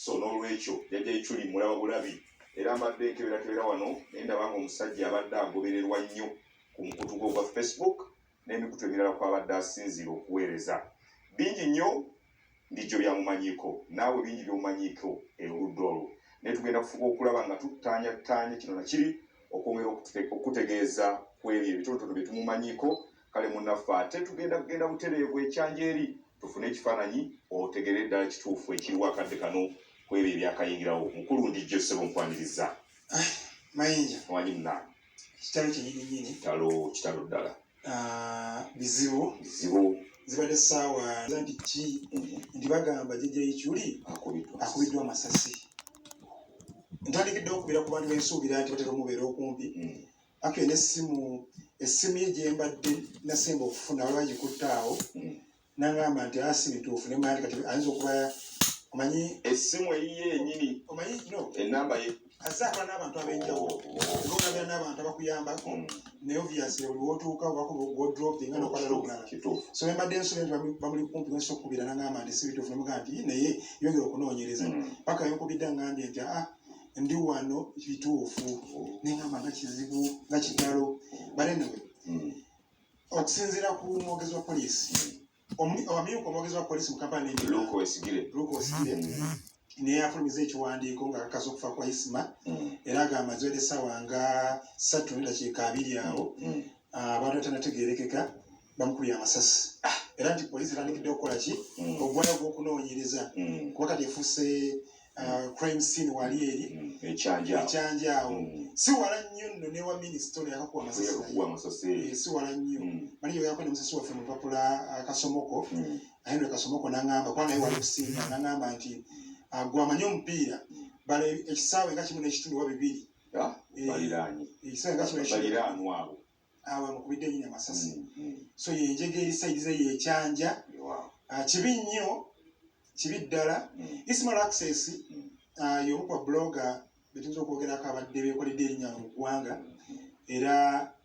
so n'olwekyo Jajja ichuli mulaba bulabi era mbadde nkebera wano ndaba omusajja abadde agobererwa nnyo ku mukutu gwa Facebook n'emikutu emirala kw'abadde asinzira okuweereza bingi nnyo ndijo byamumanyiko naawe bingi by'omumanyiko oludda olwo naye tugenda kufuba okulaba nga tutaanya kino nakiri okwongera okutegeeza ku ebyo ebitonotono bye tumumanyiko kale munnaffe ate tugenda butereevu ekyanja eri tufune ekifaananyi otegere eddala kituufu ekiri wakadde kano ku ebyo ebyakayingirawo mukulu ndijo ssebo nkwaniriza mayinja omanyi munaani kitalo kyenyinyini kitalo ddala bizibu zibadde essaawa nti ki nti bagamba Jajja ichuli akubiddwa amasasi ntandikidde okubira ku bantu bensuubira nti batera omubeera okumpi ake n'essimu ye gye mbadde nasemba okufuna waliwo agikutte awo n'angamba nti si bituufu nemandi kati ayinza okuba omanyi essimu eyiye yennyini omanyi no ennamba ye azze akola n'abantu ab'enjawulo olabira n'abantu abakuyambako naye obviously buli wootuuka wodrop nga nokwalala okulala so embadde ensula nti bamuli kumpi nsa okukubira n'angamba nti si bituufu nemugaa nti naye yongera okunoonyereza paka yonkubidde angambye nti ndi wano bituufu nengamba nga kizibu nga kitalo banenewe okusinziira ku mwogezi wa poliisi omumyuka omwogezi wa poliisi mu Kampala Luko Wesigire naye afulumiza ekiwandiiko nga akakasa okufa kwa Isma era agamba ziwedde essaawa nga 3 n'eddakiika 2 awo abantu batanategeerekeka bamukubye amasasi era nti poliisi etandikidde okukola ki ogwayo gw'okunoonyereza kuba kati efuuse crime scene wali eri ekyanja awo si wala nnyo nno newa minisita ono yakakuwa amasasi si wala nnyo maliyo yakwenda musasi waffe mu lupapula Kasomoko Henry Kasomoko n'angamba kuba naye wali kusinga n'angamba nti gwamanyi omupiira bale ekisaawe nga kimu n'ekitundu wa 2 ekisaawe nga kimu baliraanwa abo awo amukubidde nnyini amasasi so yenjega eri sayidi ze yekyanja kibi nnyo kibi ddala Isma Olaxes y'omu ku blogger betuyinza okwogerako abadde beekoledde erinnya mu ggwanga era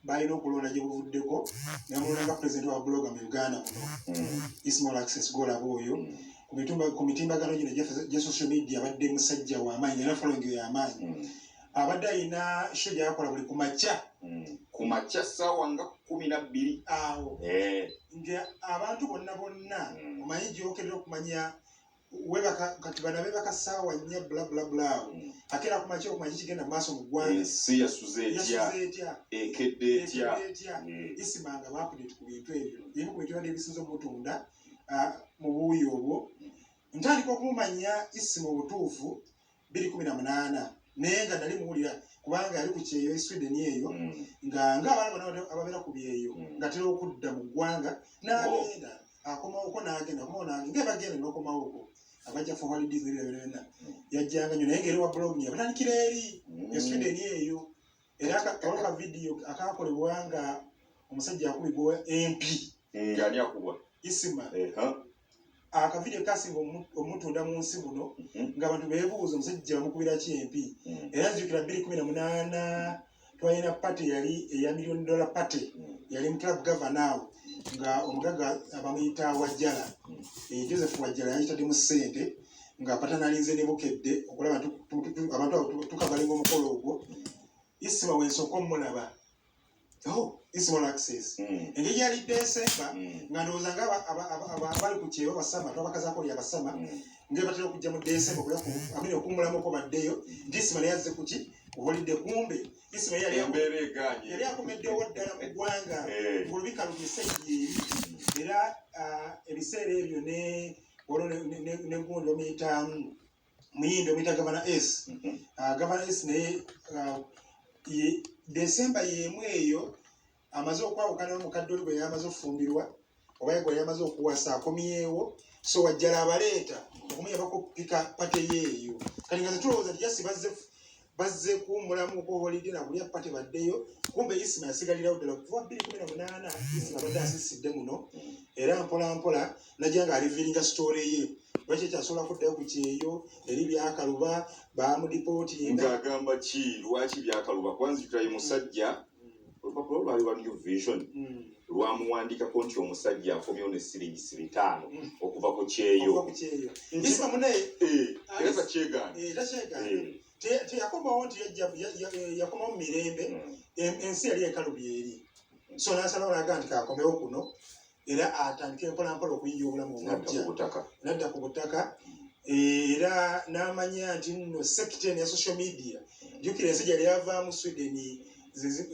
balina okulonda gye buvuddeko nemulonda nga pulezidenti wa blogger mu Uganda muno Isma Olaxes golaba oyo ku mitimbagano gino gye social media abadde musajja w'amaanyi era following y'amaanyi abadde alina show gy'akola buli kumakya ssaawa nga 12 awo nga abantu bonna omanyi gyokedera okumanya kati bana bebaka ssaawa 4 bla akera kumakya okumanya kigenda mu maaso mu ggwanga ensi yasuze etya ekedde etya Isma nga baakudde ku bintu ebyo ebimu ku bintu ebadde bisinza omutunda mu buuyi obwo ntandika okumumanya Isma obutuufu 2018 naye nga nali muwulira kubanga yali ku kyeyo Sweden eyo ng'abaana bonna ababeera ku byeyo ngatera okudda mu ggwanga n'agenda akomawoko n'agenda ng'ebagenda n'okomawoko abajja for holidays byonna yajjanga nnyo naye ng'eri wa blog yabatandikira eri Sweden eyo era ka vidiyo akakolebwa nga omusajja akubibwa MP ng'ani akubwa Isma akavidiyo kasinga omutunda mu nsi muno ng'abantu beebuuza omusajja bamukubira ki MP era nzijukira 2018 twalina pate yali eya $1 million pate yali mu club governor nga omugaga abamuyita Wajjala Joseph Wajjala yayitaddemu ssente nga patanalinze ne bukedde okulaba abantu tukabalinga omukolo ogwo Isma wensooka omulaba Isma Olaxes engeri yali Desemba nga ndowooza nga abali ku kyeyo basama twabakazaako oli abasama ngeri batera okujja mu Desemba okumulamuko baddeyo nti Isma naye yazze kuki kuholidde kumbe Isma yali akomeddewo ddala mu ggwanga ng'olubika lugise eri era ebiseera ebyo negundi omuyita muyindi omuyita Governor S naye Desemba y'emu eyo amaze okwawukana n'omukadde oli gwe yamaze okufumbirwa oba gwe yamaze okuwasa akomyewo so Wajjala abaleeta okumuyabako okupika pate yeeyo kati nga tetulowooza ti jasi bazze kuwummulamu okuholidde nabulya pate baddeyo kumbe Isma yasigalirawo ddala kuva 2018 Isma abadde asisidde muno era mpola najja nga aliviringa sitoole ye lwaki ekyasobola kuddayo ku kyeyo eri byakaluba bamudipootinga ng'agamba ki lwaki byakaluba kwanzikira ye musajja olupapula lwali lwa New Vision lwamuwandikako nti omusajja akomyewo ne siringisi 5 okuva ku kyeyo Isma munaye era takyegaana teyakomawo nti yakomawo mu mirembe ensi yali ekalubi eri so n'asalawo n'agaa nti kakomewo kuno era atandika empolampola okuyiya obulamu n'adda ku butaka era n'amanya nti nno sekiteni ya social media jjukira ensi gyali yavaamu Sweden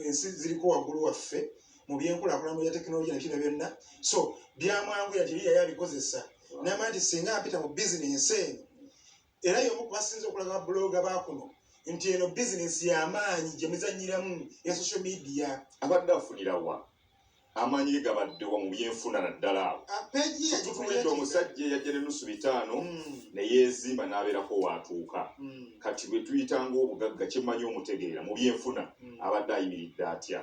ensi ziriko waggulu waffe mu byenkulaakulana ya tekinologiya nakina byonna so byamwanguya tiri yali abikozesa n'amanya nti singa apita mu bizinensi eno era y'omu ku basinze okulaga bloga baakuno nti eno bizinensi y'amaanyi gye muzannyiramu ya social media abadde afunirawa amanyi gabaddewa mu byenfuna naddala awo tutuwete omusajja yajja ne nusu 5 ne yeezimba n'abeerako waatuuka kati bwe tuyitanga obugagga kyemmanyi omutegeera mu byenfuna abadde ayimiridde atya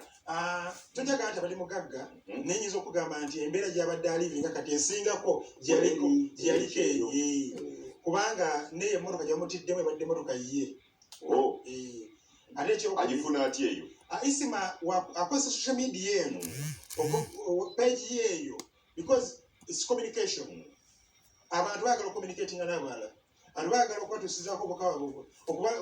tojaga nti abadde mugagga nenyinza okugamba nti embeera gy'abadde alivinga kati esingako gyeyaliko eyo kubanga neye emmotoka gyamutiddemu ebadde emmotoka ye ate agifuna atya eyo Isma akozesa social media eno page yeeyo because it's communication abantu baagala communicating n'abalala abantu baagala okwatuusizaako obukaba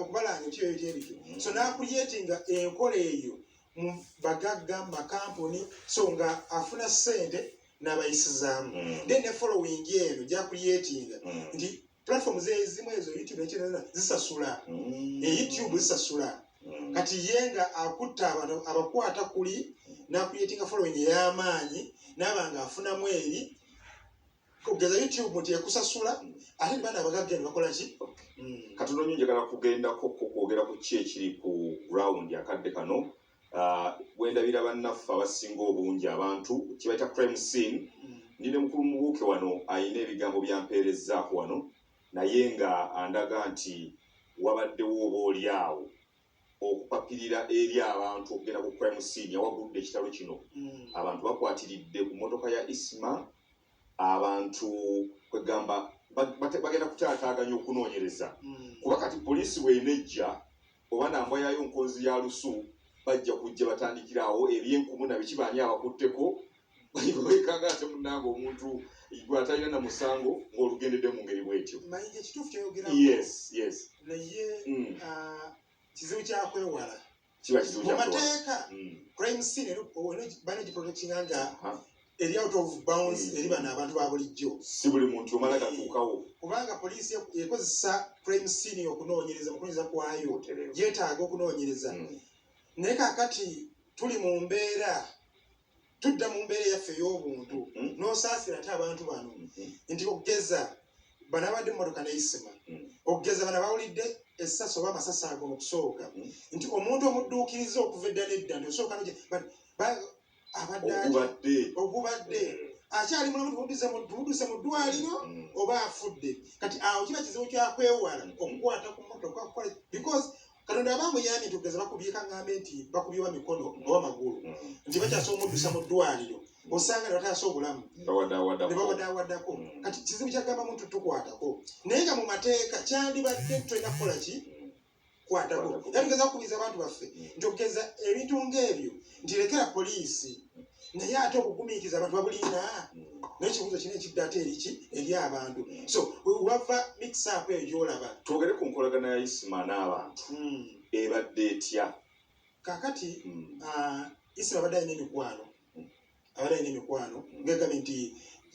okubalanga ekyo ebyebityo so n'akuyetinga enkola eyo mu bagagga mu makampuni so nga afuna ssente n'abayisizaamu then ne following eno gyakuyetinga nti platforms ezimu ezo YouTube n'ekirala zisasula YouTube zisasula kati yenga akutta abantu abakwata kuli n'akuyetinga following ey'amaanyi n'abanga afunamu eri kugeza YouTube nti ekusasula ate bana abagagga ne bakola ki katono nnyo njagala kugendako kwogera ku ki ekiri ku ground akadde kano bwendabira bannaffe abasinga obungi abantu kibayita crime scene ndine mukulu mubuuke wano ayina ebigambo byampeerezzaako wano naye nga andaga nti wabaddewo oba oli awo okupapirira eri abantu okugenda ku crime scene yawagudde ekitalo kino abantu bakwatiridde ku motoka ya Isma abantu kwegamba bagenda kutaataaganya okunoonyereza kuba kati poliisi bw'enejja oba nambwa yayo nkozi ya lusu bajja kujja batandikiraawo ebyenkumu na biki baani abakutteko wekanga ate munnange omuntu gwatalina na musango ng'olugendedde mu ngeri bwetyo naye kizibu kyakwewala kiba kizibu mu mateeka crime scene banagiprotectinga nga eri out of bounds eri bano abantu ba bulijjo si buli muntu omala gatuukawo kubanga poliisi ekozesa crime scene okunoonyereza mu kunoonyereza kwayo yeetaaga okunoonyereza naye kaakati tuli mu mbeera tudda mu mbeera yaffe ey'obuntu n'osaasira ate abantu bano nti okugeza bano abadde mu motoka ne Isma okugeza bano bawulidde essasi oba amasasi ago mu kusooka nti omuntu omudduukiriza okuva edda n'edda nti osooka ogubadde akyali mulamu tumudduse mu ddwaliro oba afudde kati awo kiba kizibu kyakwewala okukwata ku motoka because Katonda abamuyamye tugeza bakubyeka ngambe nti bakubyewa mikono oba magulu nti bakyasobola omuddusa mu ddwaliro osanga ne bataasa obulamu ne bawadaawaddako kati kizibu kyagamba muntu tukwatako naye nga mu mateeka kyandibadde tulina kukola ki kwatako era tugeza kukubiza abantu baffe nti okugeza ebintu ng'ebyo nti lekera poliisi naye ate okugumiikiriza abantu babulina naye ekibuuzo kina ekidde ate eriki eri abantu so wava mixapu eyo gy'olaba twogere ku nkolagana ya Isma n'abantu ebadde etya kaakati Isma abadde alina emikwano ngegambye nti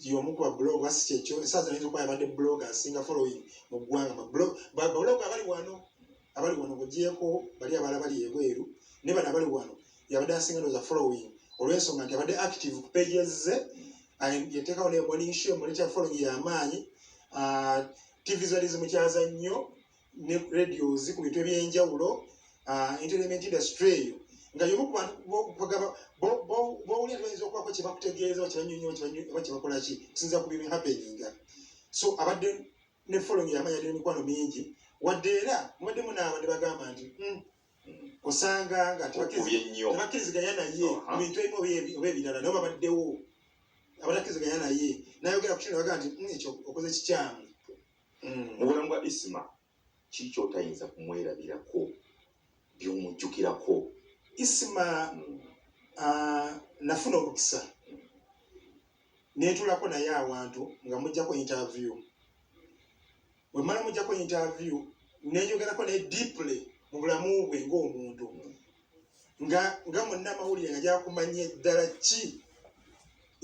y'omu ku bablogga si kyekyo esaaza nayinza okuba yabadde blogga asinga following mu ggwanga bablogga abali wano ng'ogyeko bali abala bali ebweru ne bano abali wano yabadde asinga ndoza following olw'ensonga nti abadde active ku pages ze yateekawo ne morning show muleeta following y'amaanyi TV zali zimukyaza nnyo ne radios ku bintu eby'enjawulo entertainment industry eyo nga y'omu ku bantu b'owulira tibayinza okubako kye bakutegeeza oba kye bakola ki kusinziira ku bibi happeninga so abadde ne following y'amaanyi yadde n'emikwano mingi wadde era mubaddemu n'abadde bagamba nti osanga nga tebakkiriziganya naye mu bintu ebimu oba ebirala nabo babaddewo abatakkiriziganya naye nayogera ku kino baga nti ekyo okoze kikyamu mu bulamu bwa Isma kiki kyotayinza kumwerabirako by'omujjukirako Isma nafuna omukisa netulako naye awantu nga mujjako interview bwe mala mujjako interview nenjogerako naye deeply mu bulamu bwe ng'omuntu nga munnamawulire nga gyakumanye ddala ki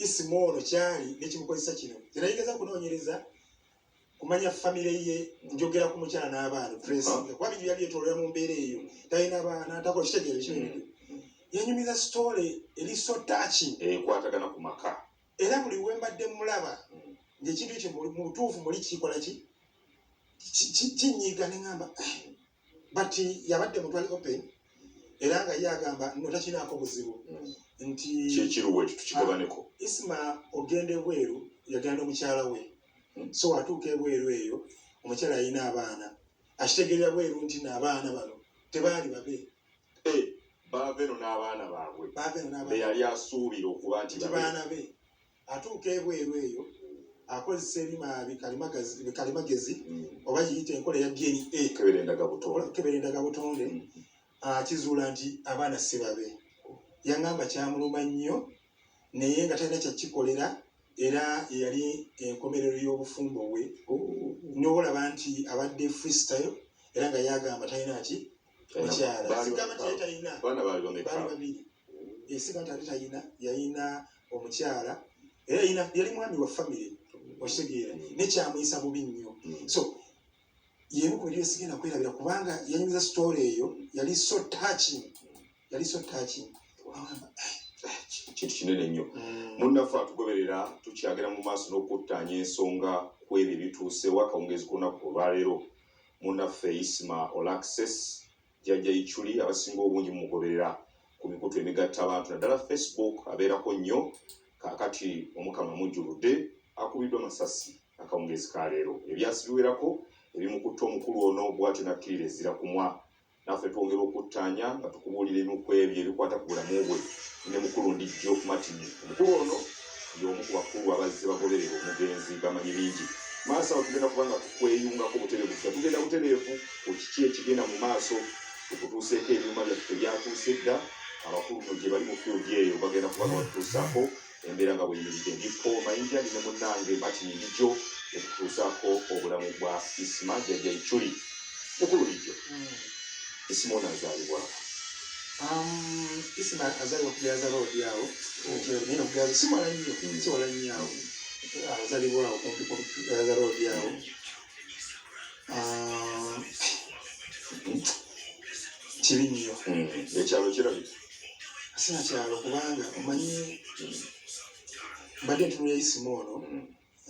Isma ono kyali nekimukozesa kino terayigeza kunoonyereza kumanya famire ye njogera ku mukyala n'abaana tracing kuba bintu byali byetoolera mu mbeera eyo talina baana takola kitegeero kintu yanyumiza story eri so touching ekwatagana ku maka era buli wembadde mulaba ng'ekintu ekyo mu butuufu muli kikola ki kinyiiga neŋŋamba but yabadde mutwali open era nga ye agamba no takinaako buzibu nti kikiruwa ekyo tukigabaneko Isma ogenda ebweru yagenda omukyala we so atuuka ebweru eyo omukyala yalina abaana akitegeerera bweru nti n'abaana bano tebaali babe baaveno n'abaana baabwe be yali asuubira okuba nti baana be atuuka ebweru eyo akozesa ebima bikalimagezi oba yiyita enkola ya DNA kebera endagabutonde akizuula nti abaana si babe yaŋŋamba kyamuluma nnyo naye nga talina kyakikolera era yali enkomerero y'obufumbo bwe n'olaba nti abadde freestyle era nga yagamba talina ki mukyala sigamba nti talina baali babiri sigamba nti talina yalina omukyala era yali mwami wa famire okitegeera nekyamuyisa bubi nnyo so yemu ku biri sigenda kwerabira kubanga yanyumiza story eyo yali so touching kintu kinene nnyo munnaffe atugoberera tukyagera mu maaso n'okuttaanya ensonga ku ebyo ebituusewo akawungeezi k'olunaku olwaleero munnaffe Isma Olaxes Jajja ichuli abasinga obungi mumugoberera ku mikutu emigatta abantu naddala Facebook abeerako nnyo kaakati omukama mujjuludde akubiddwa masasi akawungeezi ka leero ebyasi biwerako ebimukutta omukulu ono bw'atyo nakkirira ezira kumwa naffe twongera okuttaanya nga tukubuulira ebimu ku ebyo ebikwata ku bulamu bwe ne mukulu ndijjo kumatini omukulu ono y'omu ku bakulu abazze bagoberera omugenzi gamanyi bingi maaso awo tugenda kubanga tukweyungako butereevu tugenda butereevu ku kiki ekigenda mu maaso okutuuseeko ebyuma byaffe tebyatuuse dda abakulu no gye bali mu field eyo bagenda kubanga batutuusaako embeera nga bweyimiridde ndipo mayinja ndi ne munnange matini ndijjo okutuusaako obulamu bwa Isma Jajja ichuli mukulu ndijjo Isma ono azaalibwawo Isma azalibwa ku Gaza Road awo nino ku Gaza siwala nnyo awo azalibwawo kumpi ku Gaza Road awo kibi nnyo ekyalo kirabika sina kyalo kubanga omanyi mbadde ntunula Isma ono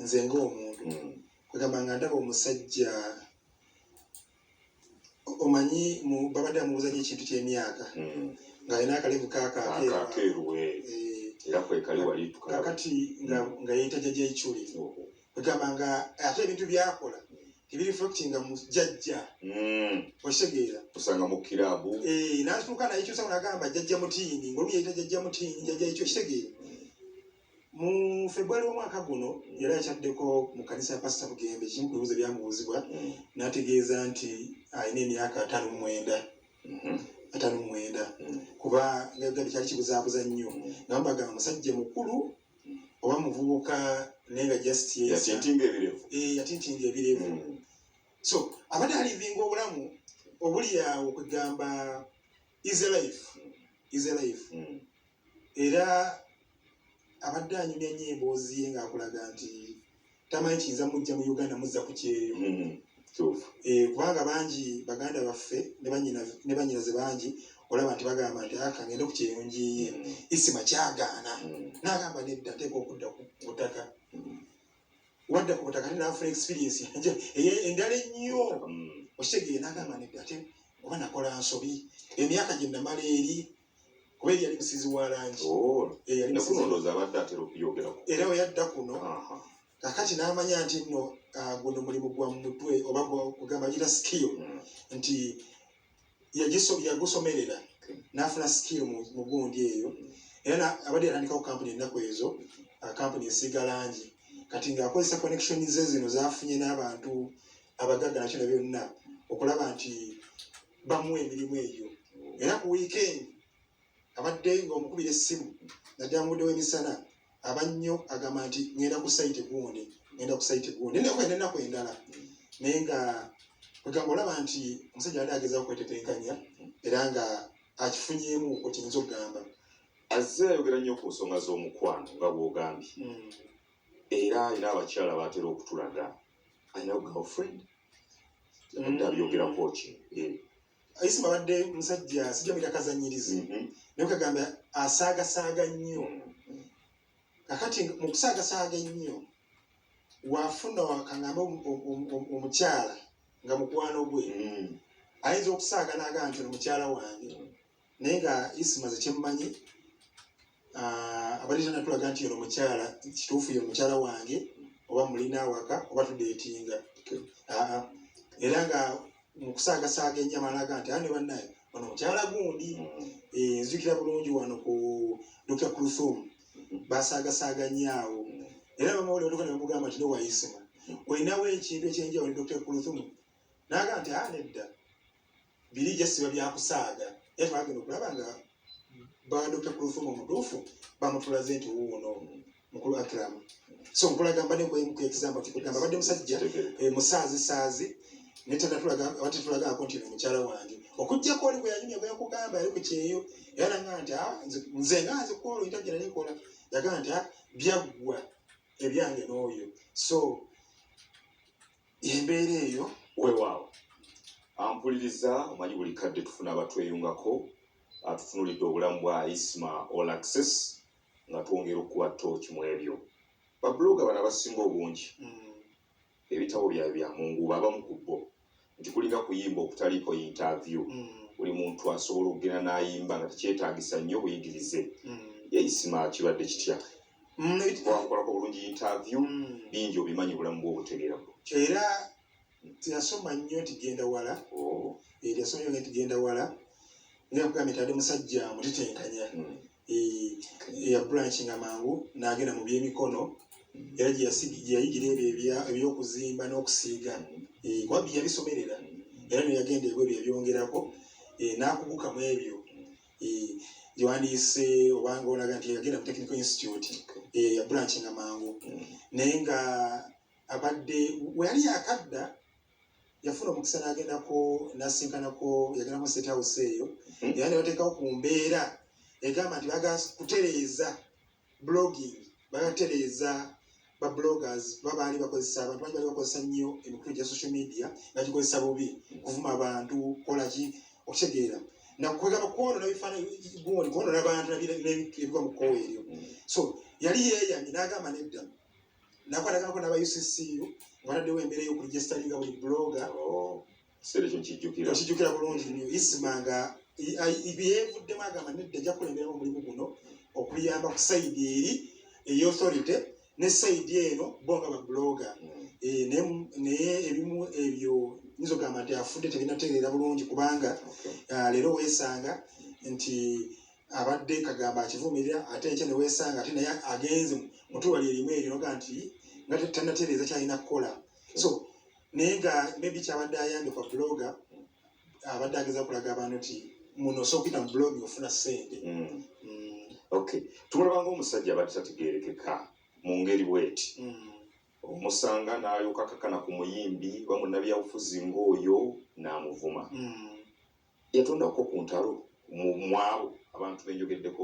nze ng'omuntu kwegamba nga ndaba omusajja omanyi babadde amubuuza nyo ekintu ky'emyaka ng'alina akalevu kakakeeruwe era kwekali wali kakati nga yeeyita Jajja ichuli kwegamba nga ate ebintu byakola tibiriflectinga mu Jajja okitegeera osanga mu kiraabu n'atuuka naye kyusa nagamba Jajja mutiini ng'olumu yeeyita Jajja mutiini Jajja ichuli okitegeera mu February w'omwaka guno yali akyaddeko mu kanisa ya Pastor Bugembe kimu ku bibuuzo ebyamubuuzibwa n'ategeeza nti alina emyaka 59 kuba ngabi kyali kibuzaabuza nnyo ngambagamba musajja mukulu oba muvubuka naye nga just yatintinga ebirevu so abadde alivinga obulamu obuli awo kwegamba is a life era abadde anyumya nnyo emboozi ye ng'akulaga nti tamanyi kiyinza mujja mu Uganda muzza ku kyeyo kubanga bangi baganda baffe ne banyinaze bangi olaba nti bagamba nti akangende ku kyeyonjiye Isma kyagaana n'agamba nedda nteeka okudda ku butaka wadda ku butaka ate n'afuna experience endala ennyo okitegeere n'agamba nedda ate oba nakola nsobi emyaka gye namala eri kuba eri yali musizi wa langi era we yadda kuno kakati n'amanya nti nno guno mulimu gwa mutwe oba kugamba gita skill nti yagusomerera n'afuna skill mu gundi eyo era abadde yatandikawo kampuni ennaku ezo kampuni esiiga langi kati ng'akozesa connection ze zino z'afunye n'abantu abagagga nakyo na byonna okulaba nti bamuwa emirimu egyo era ku weekend abadde ng'omukubira essimu naddala mu budde w'emisana abannyo agamba nti ngenda ku site gundi nenda kwendala naye nga kwegamba olaba nti omusajja yali agezaako kwetetenkanya era nga akifunyeemu okiyinza okugamba azze ayogera nnyo ku nsonga z'omukwano nga bw'ogambye era alina abakyala batera okutulaga alina girlfriend abadde abyogerako ki Isma abadde musajja sijja mwita kazanyirizi naye kagamba asaagasaaga nnyo kakati mu kusaagasaaga ennyo wafuna kangamba omukyala nga mukwano gwe ayinza okusaaga n'agamba nti ono mukyala wange naye nga Isma ze kyemmanyi abadde tanatulaga nti ono mukyala kituufu ye mukyala wange oba mulina awaka oba tudeetinga era nga mu kusaagasaaga ennyama n'agamba nti ne bannaye ono mukyala gundi nzijukira bulungi wano ku Dr. Kulthum basaagasaaga nnyo era bamawulire otuka ne bamugamba nti nowa Isma olinawo ekintu ekyenjawulo ne Dr. Kulthum n'agamba nti nedda biri gyasiba byakusaaga era twagenda okulaba nga ba Dr. Kulthum omutuufu bamutulaze nti wuuno mukulu Akram so nkulaga mbadde ku example kugamba badde musajja musaazi netanatulagaako nti no mukyala wange okujjako oli gwe yanyumya gwe yakugamba yali ku kyeyo era nga nti nze nga nzikola oyitagira nekola yagamba nti byaggwa ebyange n'oyo so embeera eyo weewaawo ampuliriza omanyi buli kadde tufuna abatweyungako atutunulidde obulamu bwa Isma Olaxes nga twongera okukuba ttooki mu ebyo babloga bano abasinga obungi ebitabo byabwe bya mungu abamu ku bo nti kulinga kuyimba okutaliiko interview buli muntu asobola okugenda n'ayimba nga tekyetaagisa nnyo buyigirize ye Isma kibadde kitya wakolako bulungi interview bingi obimanyi bulamu bw'obutegeera era teyasoma nnyo nti genda wala yasoma nnyo nti genda wala nakugamba nti ade musajja mutitenkanya ya branching amangu n'agenda mu byemikono era gyeyayigira ebyo ebyokuzimba n'okusiiga kuba byabisomerera era neyagenda ebweru yabyongerako n'akuguka mu ebyo gyewandiise obanga olaga nti yagenda mu technical institute ya branching amangu naye nga abadde weyali yakadda yafuna omukisa n'agendako nasinkanako yagendako state house eyo era ne bateekawo ku mbeera egamba nti baga kutereeza blogging bagatereeza ba bloggers babaali bakozesa abantu bangi bali bakozesa nnyo emikutu gya social media bagikozesa bubi kuvuma abantu kolaki okitegeera nakwegamba kwonona bifaananyi gundi kwonona abantu ebigwa mu kkowa eryo so yali yeeyamye n'agamba nedda nakwataganako n'aba UCCU bataddewo embeera y'okuregistaringa buli blogger okijjukira bulungi nnyo Isma nga byevuddemu agamba nedda ajja kukulemberamu omulimu guno okuyamba ku sayidi eri ey'authority ne sayidi eno bo nga bablogger naye ebimu ebyo nyinza okugamba nti afudde tebinategeera bulungi kubanga leero weesanga nti abadde kagamba akivumirira ate ekyo ne weesanga ate naye agenze mutuwali erimu eryo noga nti nga tanatereeza kyalina kukola so naye nga maybe kyabadde ayambye kwa blogger abadde ageza kulaga abantu nti muno sookuyita mu blog ofuna ssente okay tumulabanga omusajja abadde tategeerekeka mu ngeri bweti omusanga n'alyoka kakana ku muyimbi bamunabyabufuzi ng'oyo n'amuvuma yatondako ku ntalo mwabo abantu benjogeddeko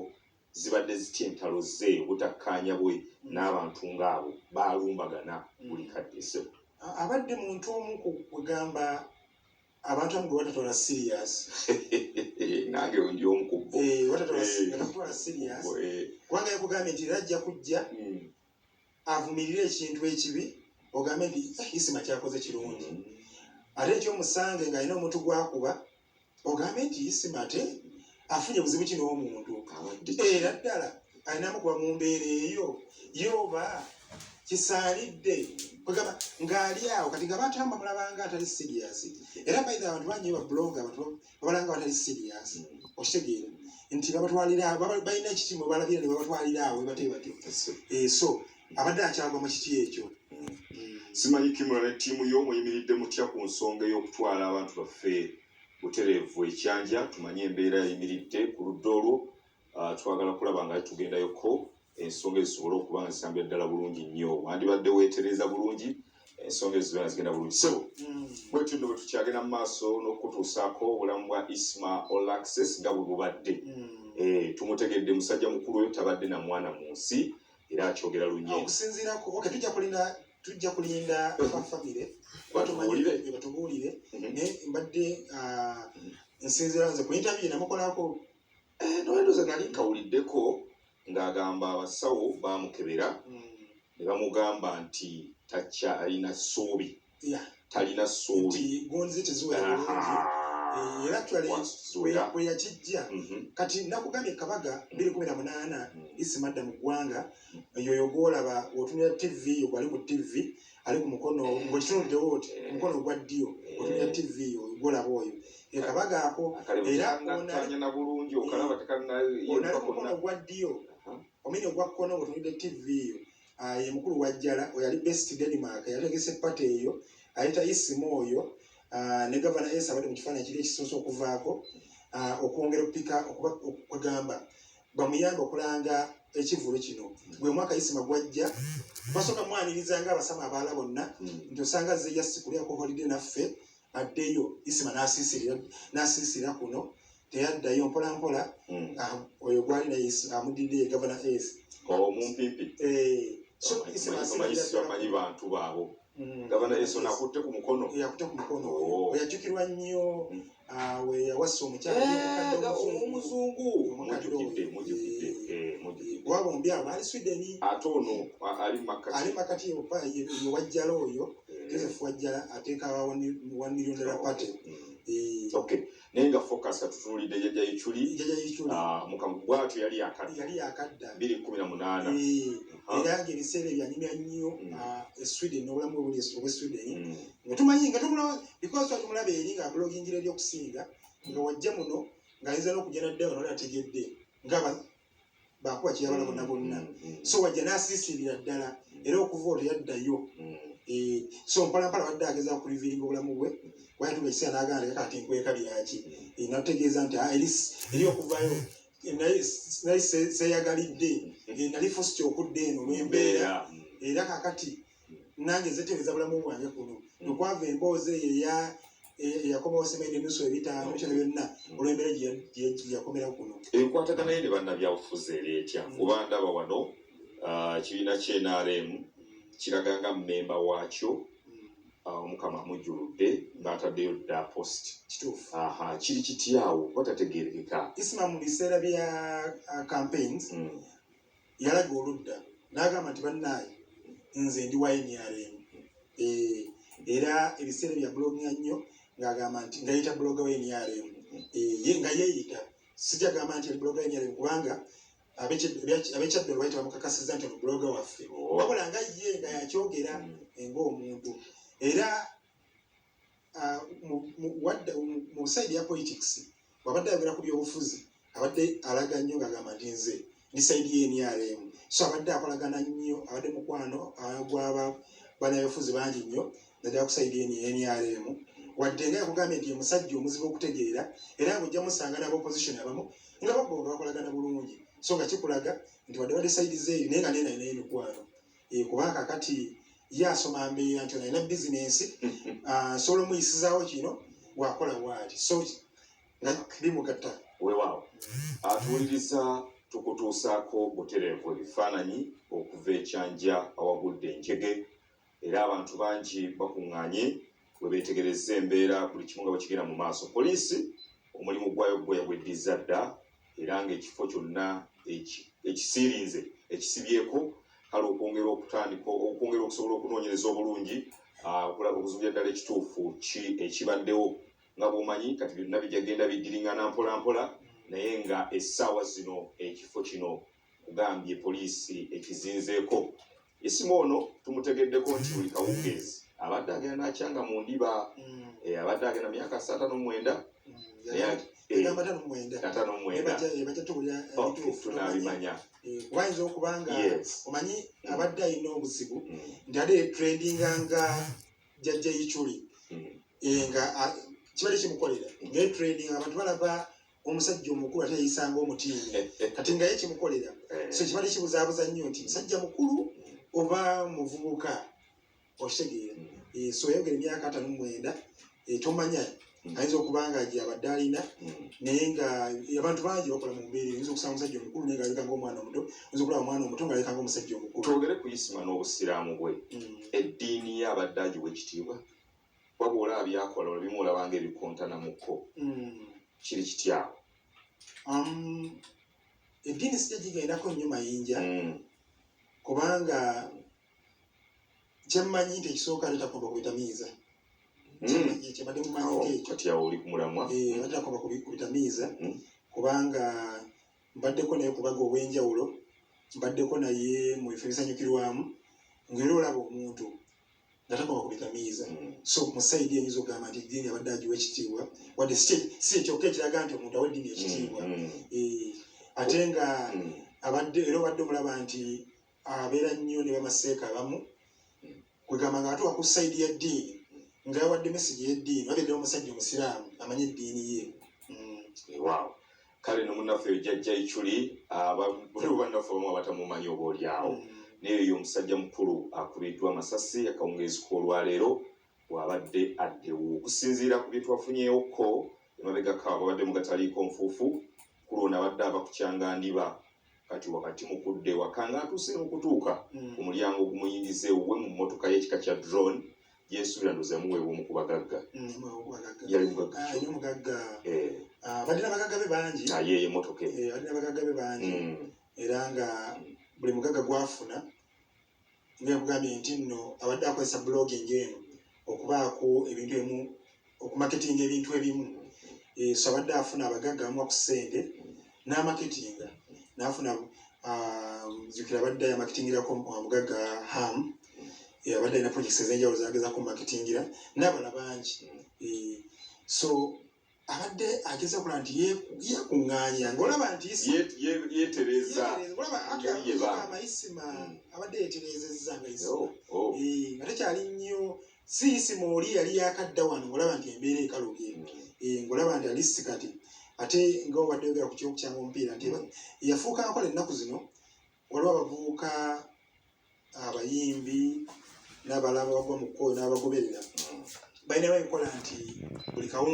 zibadde zitya entalo ze butakkaanya bwe n'abantu ng'abo baalumbagana buli kaddese abadde muntu omu kugamba abantu amu gwe batatola serious nange ndi omu ku bo batatola serious kubanga yakugambye nti era ajja kujja avumirire ekintu ekibi ogambe nti Isma kyakoze kirungi ate ekyomusange ng'alina omuntu gwakuba ogambe nti Isma ate afunye buzibu kino omuntu era ddala alinamu kuba mu mbeera eyo yoba kisaanidde kwegamba ng'ali awo kati nga batamba mulabanga atali serious era bayiza abantu bangi bablogga abantu babalanga batali serious okitegeera nti babatwalira balina ekitimu balabira ne babatwalira awo bate batyo so abadde akyagwa mu kiti ekyo simanyi kimula ne ttiimu yo muyimiridde mutya ku nsonga ey'okutwala abantu baffe butereevu ekyanja tumanye embeera yayimiridde ku ludda olwo twagala kulaba nga tugendayoko ensonga ezisobole okuba nga zisambira ddala bulungi nnyo wandibadde weetereza bulungi ensonga ezibeera zigenda bulungi so bwetyo nno bwe tukyagenda mu maaso n'okutuusaako obulamu bwa Isma Olaxes nga bwe bubadde tumutegedde musajja mukulu oyo tabadde na mwana mu nsi era akyogera lunyeni okusinziirako tujja kulinda famire batubuulire naye mbadde nsinziira nze ku interview namukolako nowendoza nali nkawuliddeko ng'agamba abasawo baamukebera ne bamugamba nti takyalina ssuubi talina ssuubi gonzi teziwera bulungi era actually yakijja kati nakugambye kabaga 2018 Isma adda mu ggwanga yoyo gwolaba otunira TV gwali ku TV ali ku mukono ng'okitunudde wooti ku mukono ogwa ddyo otunira TV yo gwolaba oyo kabaga ako era onalina bulungi okalaba onali ku mukono ogwa ddyo omini ogwa kkono ng'otunudde TV yo ye mukulu wa Jajja oyo ali best Denmark yategese pate eyo ayita Isma oyo ne gavana esa abadde mu kifaananyi kiri ekisoose okuvaako okwongera okupika okugamba bamuyambe okulanga ekivulu kino gwe mwaka Isma gwajja basooka mwaniriza ng'abasama abaala bonna nti osanga azze yassi kulyako holiday naffe addeyo Isma n'asiisira kuno teyaddayo mpolampola oyo gwali naye amudidde gavana esa omumpimpi so Isma bamanyi bantu baabo gavana eso nakutte ku mukono oyajjukirwa nnyo we yawassa omukyala omuzungu mujjukidde wabombi abo ali Sweden ate ono ali makati wajjala oyo Joseph wajjala ateeka $1 million pate naye nga focus katutunuulidde Jajja ichuli mukamu bwatyo yali yakadda 2018 era ng'ebiseera ebyanyumya nnyo Sweden n'obulamu obwe Sweden nga tumanyi nga tumulaba because tumulaba eri nga blogingira eri okusinga nga wajja muno ng'ayinza n'okujja naddayo noli ategedde nga bakuba kyeyabala bonna bonna so wajja n'asiisirira ddala era okuva olwo yaddayo so mpalampala badde agezaako kuliviringa obulamu bwe wayatuga ekiseera n'agamba kati nkweka byaki nategeeza nti eri okuvayo nali seeyagalidde nali fositi okudda eno olw'embeera era kakati nange nzetereza bulamu bwange kuno okwava emboozi eyo eyakomawo semaine enusu 5 kyona byonna olw'embeera gyeyakomera kuno enkwatagana ye ne bannabyabufuzi ereetya kuba ndaba wano ekibiina ky'NRM kiraga nga mmemba waakyo omukama amujjuludde ng'ataddeyo dda post kituufu kiri kityawo batategeerekeka Isma mu biseera bya campaigns yalaga oludda n'agamba nti bannaaye nze ndi wa NRM era ebiseera bya bloginga nnyo ng'agamba nti ngayita bloga wa NRM nga yeeyita sijagamba nti ali bloga wa NRM kubanga ab'ekyaddolo bayita bamukakasiza nti ono bloga waffe wabula nga ye nga yakyogera ng'omuntu era mu saidi ya politics wabadde ayogera ku byobufuzi abadde alaga nnyo ng'agamba nti nze ndi saidi y'NRM so abadde akolagana nnyo abadde mukwano gwaba bannabyabufuzi bangi nnyo naddala ku saidi y'NRM wadde nga yakugambye nti omusajja omuzibu okutegeera era ng'ojja musanga n'abaopposition abamu nga bagonga bakolagana bulungi so nga kikulaga nti wadde badde saidi zeeri naye nga nena naye mikwano kubanga kakati yasoma mbeera nti olina bizinensi sobola omuyisizaawo kino wakola waati so nga bimugatta weewaawo atuwuliriza tukutuusaako butereevu ebifaananyi okuva ekyanja awagudde enjege era abantu bangi bakuŋŋaanye we beetegereza embeera buli kimu nga bakigenda mu maaso poliisi omulimu gwayo gwe yagweddiza dda era ng'ekifo kyonna ekisiirinze ekisibyeko kale okwongera okusobola okunoonyereza obulungi okuzuulira ddala ekituufu ki ekibaddewo nga bw'omanyi kati byonna bijagenda biddiriŋŋana mpolampola naye nga essaawa zino ekifo kino kugambye poliisi ekizinzeeko Isma ono tumutegeddeko nti buli kawungeezi abadde agenda n'akyanga mu ndiba abadde agenda myaka 59 tunabimanya wayinza okubanga omanyi abadde alina obuzibu nti ate trendinga nga Jajja ichuli nga kibadde kimukolera ngaetrending abantu balaba omusajja omukulu ate yayisanga omutiini kati nga ye kimukolera so kibadde kibuzaabuza nnyo nti musajja mukulu oba muvubuka okitegeera so yayogera emyaka 59 tomanya ayinza okuba nga gyabadde alina naye nga abantu bangi bakola mu mbeera oyinza okusanga omusajja omukulu naye ng'alabika ng'omwana omuto oyinza okulaba omwana omuto ng'alabika ng'omusajja omukulu. Twogere ku Isma n'obusiraamu bwe eddiini ye abadde agiwa ekitiibwa waba olaba byakola olabimu olaba ng'ebikontanamuko kiri kityawo? Eddiini sijja gigendako nnyo mayinja kubanga kyemmanyi nti ekisooka tetakoma kubitamiiza kyebadde mumanyi ekyo kati awo oli ku mulamwa batakoma kubitamiiza kubanga mbaddeko naye kubaga obw'enjawulo mbaddeko naye mu bifo ebisanyukirwamu ng'era olaba omuntu nga takoma kubitamiiza so mu sayidi eyinza okugamba nti eddiini abadde agiwa ekitiibwa wadde si ekyokka ekiraga nti omuntu awa eddiini ekitiibwa ate nga abadde era obadde omulaba nti abeera nnyo ne bamaseeka abamu kwegamba nga atuuka ku sayidi y'eddiini nga yawadde mesigi y'eddiini wabeddeo omusajja omusiraamu amanyi eddiini ye. Wow. Kale nomunnaffe Jajja ichuli buli bannaffe abamu abatamumanyi oba olyawo naye omusajja mukulu akubiddwa amasasi akawungeezi k'olwaleero bw'abadde addewo okusinziira ku bye twafunyeewoko emabegako abadde mu gataliiko nfuufu ku lwona abadde ava ku kyangandiba kati wakati mukudde waka ng'atuuse n'okutuuka ku mulyango ogumuyingiza ewuwe mu mmotoka y'ekika kya drone yesuubira ndoza yamuweebwa omu ku bagagga yali mugagga badde n'abagagga be bangi yeeye emmotoka badde n'abagagga be bangi era nga buli mugagga gwafuna nga yakugambye nti nno abadde akozesa blogging eno okubaako ebintu ebimu okumaketinga ebintu ebimu so abadde afuna abagagga amuwa ku ssente n'amaketinga n'afuna jjukira abadde yamaketingirako mugagga ham abadde alina projects ez'enjawulo zagezaako mumaketingira n'abala bangi so abadde ageza kola nti yekuŋŋaanya ng'olaba nti yeetereza amayisima abadde yeeterezezza nga isima nga tekyali nnyo si isima oli yali yakadda wano ng'olaba nti embeera ekalubye ng'olaba nti alisi kati ate ng'obadde yogera ku kyokukyanga omupiira nti yafuuka nkola ennaku zino waliwo abavubuka abayimbi n'abalaba bagwa mu kkoyo n'abagoberera balinawo enkola nti buli kawu